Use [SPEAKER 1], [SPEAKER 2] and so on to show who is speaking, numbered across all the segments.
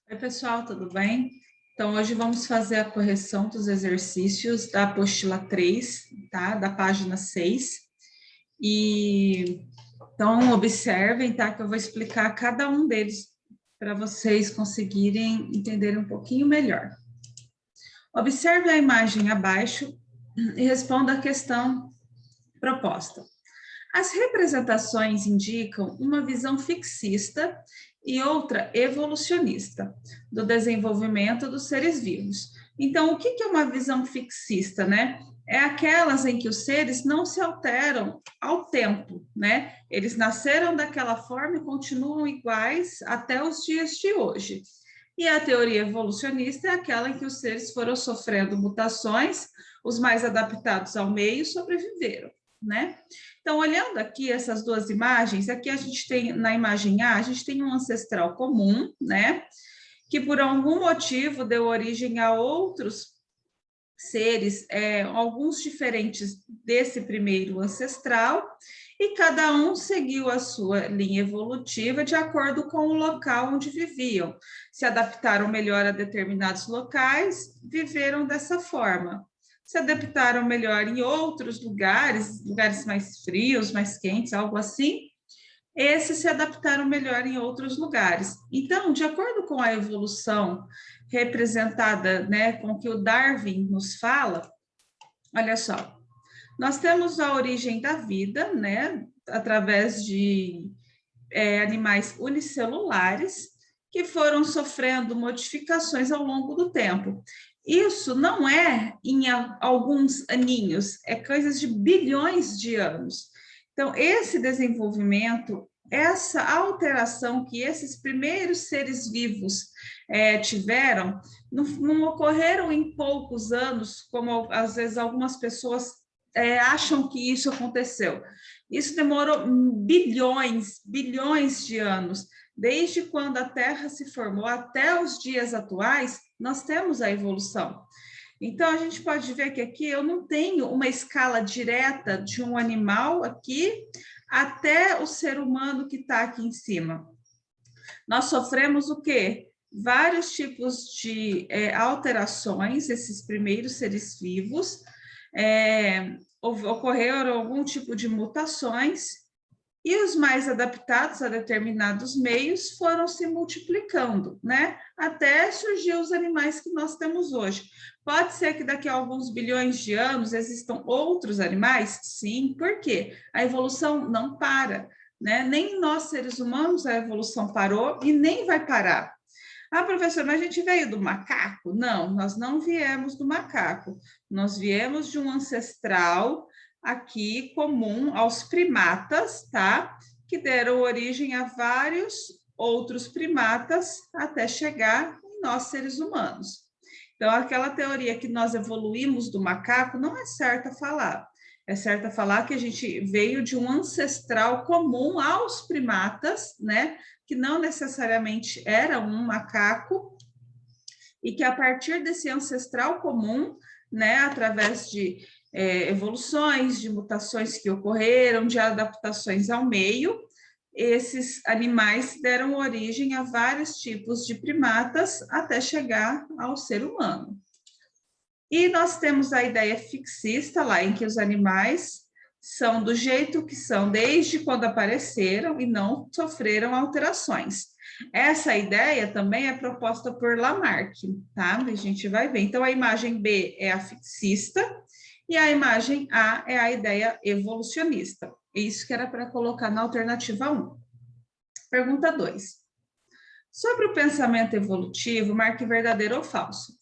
[SPEAKER 1] Oi, pessoal, tudo bem? Então, hoje vamos fazer a correção dos exercícios da apostila 3, tá? Da página 6. Então, observem, tá? Que eu vou explicar cada um deles para vocês conseguirem entender um pouquinho melhor. Observe a imagem abaixo e responda a questão proposta. As representações indicam uma visão fixista e outra evolucionista do desenvolvimento dos seres vivos. Então, o que é uma visão fixista, né? É aquelas em que os seres não se alteram ao tempo, né? Eles nasceram daquela forma e continuam iguais até os dias de hoje. E a teoria evolucionista é aquela em que os seres foram sofrendo mutações, os mais adaptados ao meio sobreviveram, né? Então, olhando aqui essas duas imagens, aqui a gente tem, na imagem A, a gente tem um ancestral comum, né? Que por algum motivo deu origem a outros seres, alguns diferentes desse primeiro ancestral, e cada um seguiu a sua linha evolutiva de acordo com o local onde viviam. Se adaptaram melhor a determinados locais, viveram dessa forma. Se adaptaram melhor em outros lugares, lugares mais frios, mais quentes, algo assim, esses se adaptaram melhor em outros lugares. Então, de acordo com a evolução representada, né, com o que o Darwin nos fala, olha só, nós temos a origem da vida, né, através de animais unicelulares que foram sofrendo modificações ao longo do tempo. Isso não é em alguns aninhos, é coisas de bilhões de anos. Então, esse desenvolvimento, essa alteração que esses primeiros seres vivos tiveram, não ocorreram em poucos anos, como às vezes algumas pessoas acham que isso aconteceu. Isso demorou bilhões de anos. Desde quando a Terra se formou até os dias atuais, nós temos a evolução. Então, a gente pode ver que aqui eu não tenho uma escala direta de um animal aqui até o ser humano que está aqui em cima. Nós sofremos o quê? Vários tipos de alterações, esses primeiros seres vivos, ocorreram algum tipo de mutações, e os mais adaptados a determinados meios foram se multiplicando, né? Até surgir os animais que nós temos hoje. Pode ser que daqui a alguns bilhões de anos existam outros animais? Sim, por quê? A evolução não para, né? Nem nós, seres humanos, a evolução parou e nem vai parar. Ah, professor, mas a gente veio do macaco? Não, nós não viemos do macaco. Nós viemos de um ancestral aqui comum aos primatas, tá? Que deram origem a vários outros primatas até chegar em nós, seres humanos. Então, aquela teoria que nós evoluímos do macaco não é certa falar. É certo falar que a gente veio de um ancestral comum aos primatas, né? Que não necessariamente era um macaco, e que a partir desse ancestral comum, né, através de evoluções, de mutações que ocorreram, de adaptações ao meio, esses animais deram origem a vários tipos de primatas até chegar ao ser humano. E nós temos a ideia fixista lá, em que os animais são do jeito que são desde quando apareceram e não sofreram alterações. Essa ideia também é proposta por Lamarck, tá? A gente vai ver. Então, a imagem B é a fixista e a imagem A é a ideia evolucionista. Isso que era para colocar na alternativa 1. Pergunta 2. Sobre o pensamento evolutivo, marque verdadeiro ou falso.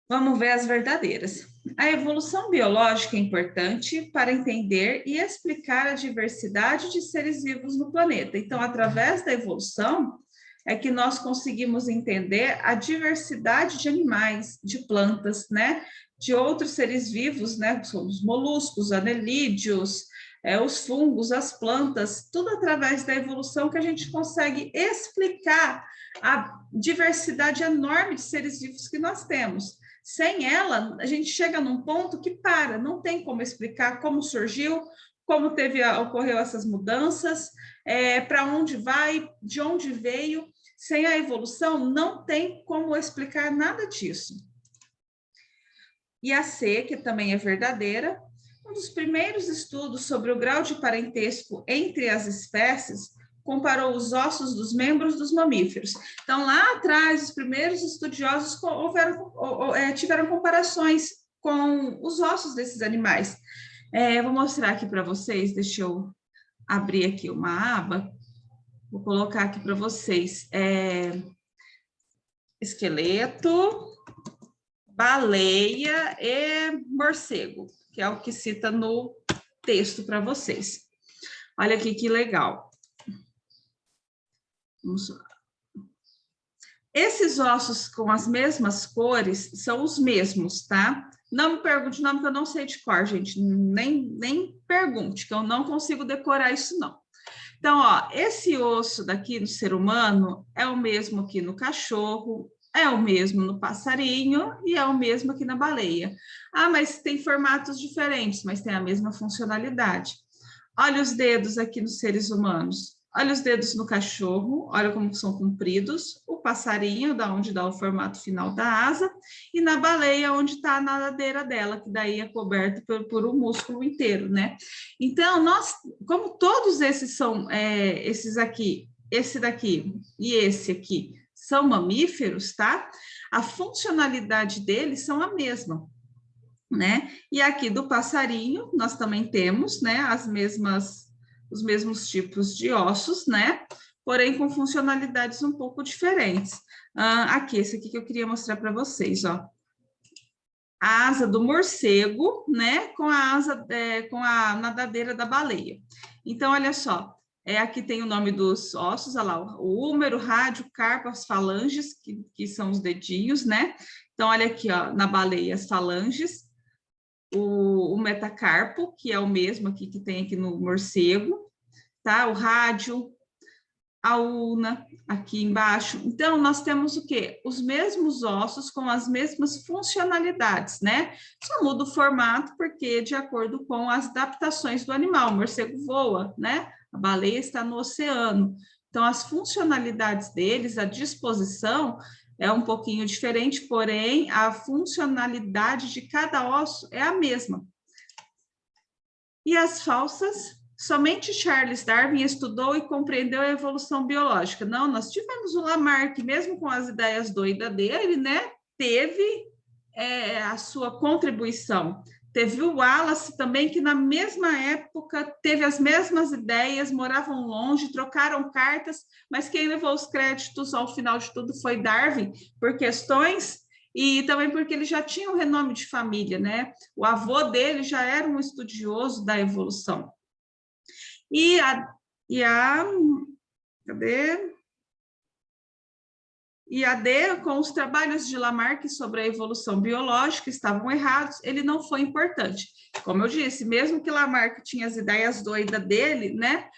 [SPEAKER 1] Vamos ver as verdadeiras. A evolução biológica é importante para entender e explicar a diversidade de seres vivos no planeta. Então, através da evolução, é que nós conseguimos entender a diversidade de animais, de plantas, né? De outros seres vivos, né? São os moluscos, anelídeos, os fungos, as plantas, tudo através da evolução que a gente consegue explicar a diversidade enorme de seres vivos que nós temos. Sem ela, a gente chega num ponto que para, não tem como explicar como surgiu, como ocorreu essas mudanças, para onde vai, de onde veio. Sem a evolução, não tem como explicar nada disso. E a C, que também é verdadeira, um dos primeiros estudos sobre o grau de parentesco entre as espécies comparou os ossos dos membros dos mamíferos. Então, lá atrás, os primeiros estudiosos tiveram comparações com os ossos desses animais. Vou mostrar aqui para vocês, deixa eu abrir aqui uma aba, vou colocar aqui para vocês. Esqueleto, baleia e morcego, que é o que cita no texto para vocês. Olha aqui que legal. Vamos lá. Esses ossos com as mesmas cores são os mesmos, tá? Não me pergunte o nome, que eu não sei de cor, gente. Nem pergunte, que eu não consigo decorar isso, não. Então, ó, esse osso daqui no ser humano é o mesmo aqui no cachorro, é o mesmo no passarinho e é o mesmo aqui na baleia. Ah, mas tem formatos diferentes, mas tem a mesma funcionalidade. Olha os dedos aqui nos seres humanos. Olha os dedos no cachorro, olha como são compridos. O passarinho, da onde dá o formato final da asa. E na baleia, onde está a nadadeira dela, que daí é coberto por um músculo inteiro, né? Então, como todos esses são, esses aqui, esse daqui e esse aqui, são mamíferos, tá? A funcionalidade deles são a mesma, né? E aqui do passarinho, nós também temos, né, os mesmos tipos de ossos, né? Porém, com funcionalidades um pouco diferentes. Aqui, esse aqui que eu queria mostrar para vocês, ó. A asa do morcego, né? Com a asa, com a nadadeira da baleia. Então, olha só. Aqui tem o nome dos ossos, olha lá, o húmero, rádio, carpo, as falanges, que são os dedinhos, né? Então, olha aqui, ó, na baleia, as falanges, o metacarpo, que é o mesmo aqui que tem aqui no morcego, tá? O rádio, a ulna, aqui embaixo. Então, nós temos o quê? Os mesmos ossos com as mesmas funcionalidades, né? Só muda o formato, porque de acordo com as adaptações do animal, o morcego voa, né? A baleia está no oceano. Então, as funcionalidades deles, a disposição é um pouquinho diferente, porém, a funcionalidade de cada osso é a mesma. E as falsas? Somente Charles Darwin estudou e compreendeu a evolução biológica. Não, nós tivemos o Lamarck, mesmo com as ideias doidas dele, né? Teve a sua contribuição. Teve o Wallace também, que na mesma época teve as mesmas ideias, moravam longe, trocaram cartas, mas quem levou os créditos ao final de tudo foi Darwin, por questões, e também porque ele já tinha um renome de família, né? O avô dele já era um estudioso da evolução. Cadê? E a D, com os trabalhos de Lamarck sobre a evolução biológica, estavam errados, ele não foi importante. Como eu disse, mesmo que Lamarck tinha as ideias doidas dele, né,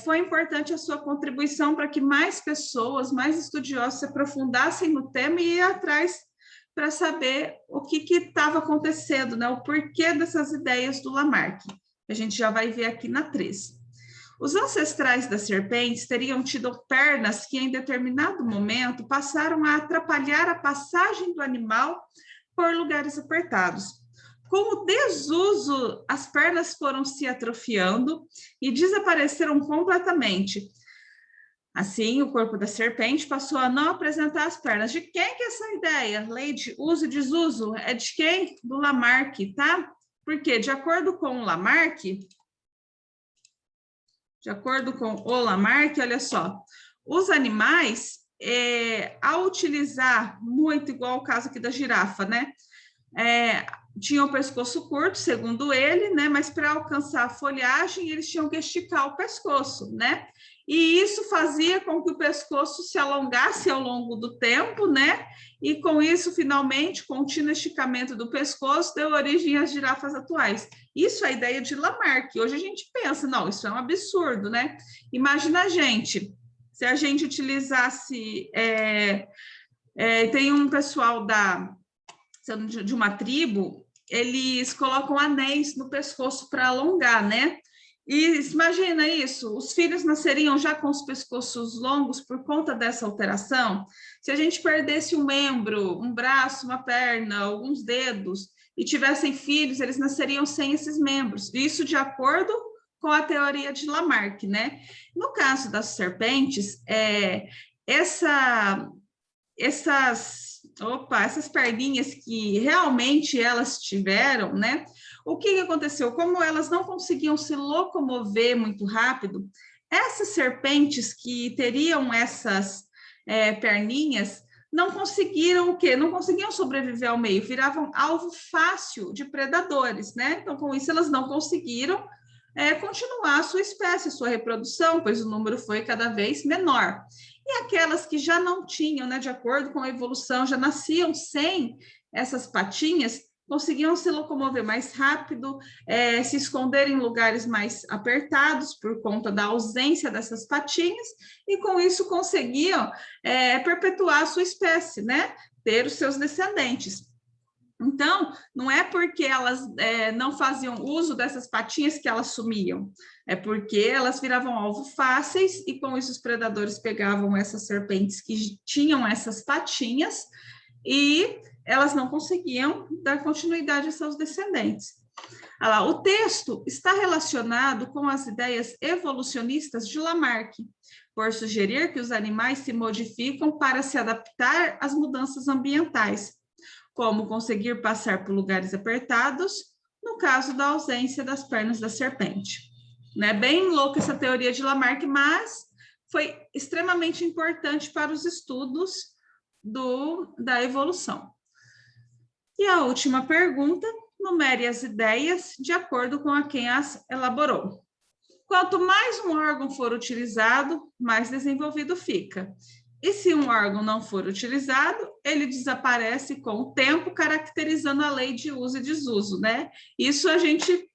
[SPEAKER 1] foi importante a sua contribuição para que mais pessoas, mais estudiosos se aprofundassem no tema e ir atrás para saber o que estava acontecendo, né, o porquê dessas ideias do Lamarck. A gente já vai ver aqui na 3. Os ancestrais das serpentes teriam tido pernas que, em determinado momento, passaram a atrapalhar a passagem do animal por lugares apertados. Com o desuso, as pernas foram se atrofiando e desapareceram completamente. Assim, o corpo da serpente passou a não apresentar as pernas. De quem que é essa ideia? Lei de uso e desuso? É de quem? Do Lamarck, tá? Porque, de acordo com o Lamarck, olha só, os animais, ao utilizar muito, igual o caso aqui da girafa, né? Tinham o pescoço curto, segundo ele, né? Mas para alcançar a folhagem, eles tinham que esticar o pescoço, né? E isso fazia com que o pescoço se alongasse ao longo do tempo, né? E com isso, finalmente, contínuo esticamento do pescoço deu origem às girafas atuais. Isso é a ideia de Lamarck. Hoje a gente pensa, não, isso é um absurdo, né? Imagina a gente, se a gente utilizasse... tem um pessoal de uma tribo eles colocam anéis no pescoço para alongar, né? E imagina isso, os filhos nasceriam já com os pescoços longos por conta dessa alteração? Se a gente perdesse um membro, um braço, uma perna, alguns dedos, e tivessem filhos, eles nasceriam sem esses membros. Isso de acordo com a teoria de Lamarck, né? No caso das serpentes, essas perninhas que realmente elas tiveram, né? O que aconteceu? Como elas não conseguiam se locomover muito rápido, essas serpentes que teriam essas perninhas não conseguiram o quê? Não conseguiam sobreviver ao meio, viravam alvo fácil de predadores, né? Então, com isso, elas não conseguiram continuar a sua espécie, sua reprodução, pois o número foi cada vez menor. E aquelas que já não tinham, né, de acordo com a evolução, já nasciam sem essas patinhas, conseguiam se locomover mais rápido, se esconder em lugares mais apertados por conta da ausência dessas patinhas, e com isso conseguiam perpetuar a sua espécie, né? Ter os seus descendentes. Então, não é porque elas não faziam uso dessas patinhas que elas sumiam, é porque elas viravam alvo fáceis e com isso os predadores pegavam essas serpentes que tinham essas patinhas e elas não conseguiam dar continuidade a seus descendentes. Olha lá, o texto está relacionado com as ideias evolucionistas de Lamarck, por sugerir que os animais se modificam para se adaptar às mudanças ambientais, como conseguir passar por lugares apertados, no caso da ausência das pernas da serpente. Né? Bem louca essa teoria de Lamarck, mas foi extremamente importante para os estudos da evolução. E a última pergunta, numere as ideias de acordo com a quem as elaborou. Quanto mais um órgão for utilizado, mais desenvolvido fica. E se um órgão não for utilizado, ele desaparece com o tempo, caracterizando a lei de uso e desuso, né? Isso a gente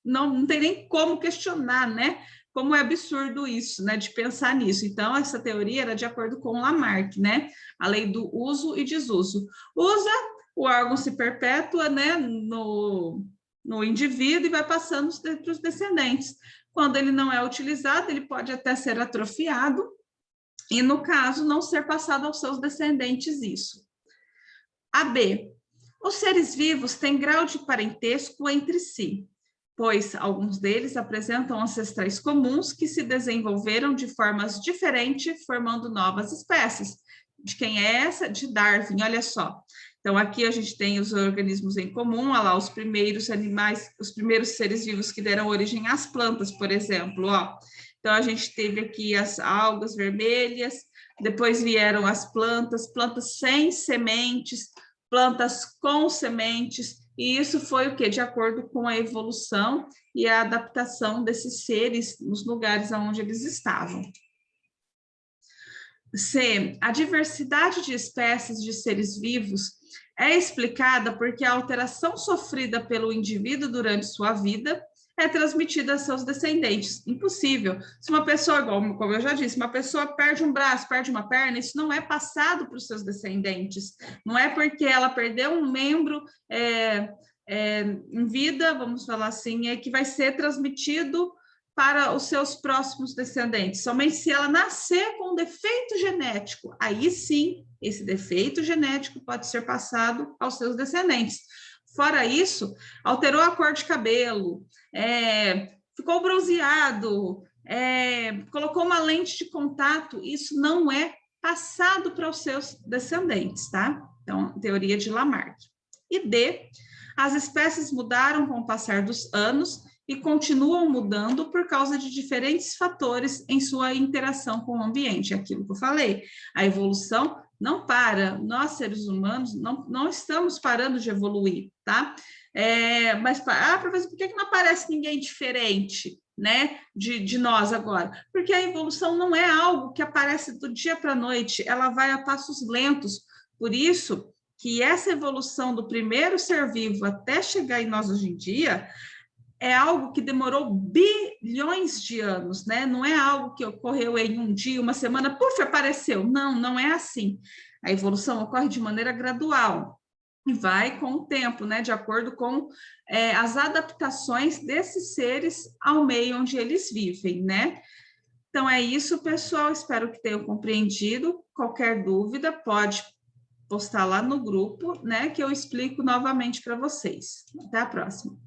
[SPEAKER 1] não tem nem como questionar, né? Como é absurdo isso, né? De pensar nisso. Então, essa teoria era de acordo com Lamarck, né? A lei do uso e desuso. Usa, o órgão se perpetua, né? No indivíduo e vai passando para os descendentes. Quando ele não é utilizado, ele pode até ser atrofiado, e, no caso, não ser passado aos seus descendentes isso. A B. Os seres vivos têm grau de parentesco entre si, pois alguns deles apresentam ancestrais comuns que se desenvolveram de formas diferentes, formando novas espécies. De quem é essa? De Darwin, olha só. Então, aqui a gente tem os organismos em comum, olha lá, os primeiros animais, os primeiros seres vivos que deram origem às plantas, por exemplo, ó. Então, a gente teve aqui as algas vermelhas, depois vieram as plantas sem sementes, plantas com sementes, e isso foi o quê? De acordo com a evolução e a adaptação desses seres nos lugares onde eles estavam. C. A diversidade de espécies de seres vivos é explicada porque a alteração sofrida pelo indivíduo durante sua vida é transmitida a seus descendentes. Impossível. Se uma pessoa, como eu já disse, uma pessoa perde um braço, perde uma perna, isso não é passado para os seus descendentes. Não é porque ela perdeu um membro em vida, vamos falar assim, que vai ser transmitido para os seus próximos descendentes. Somente se ela nascer com um defeito genético, aí sim, esse defeito genético pode ser passado aos seus descendentes. Fora isso, alterou a cor de cabelo, ficou bronzeado, colocou uma lente de contato, isso não é passado para os seus descendentes, tá? Então, teoria de Lamarck. E D, as espécies mudaram com o passar dos anos e continuam mudando por causa de diferentes fatores em sua interação com o ambiente, aquilo que eu falei. A evolução não para, nós seres humanos não estamos parando de evoluir, tá? Mas, professor, por que não aparece ninguém diferente, né, de nós agora? Porque a evolução não é algo que aparece do dia para a noite, ela vai a passos lentos, por isso que essa evolução do primeiro ser vivo até chegar em nós hoje em dia é algo que demorou bilhões de anos, né? Não é algo que ocorreu em um dia, uma semana, puf, apareceu. Não é assim. A evolução ocorre de maneira gradual. E vai com o tempo, né? De acordo com as adaptações desses seres ao meio onde eles vivem, né? Então é isso, pessoal. Espero que tenham compreendido. Qualquer dúvida, pode postar lá no grupo, né? Que eu explico novamente para vocês. Até a próxima.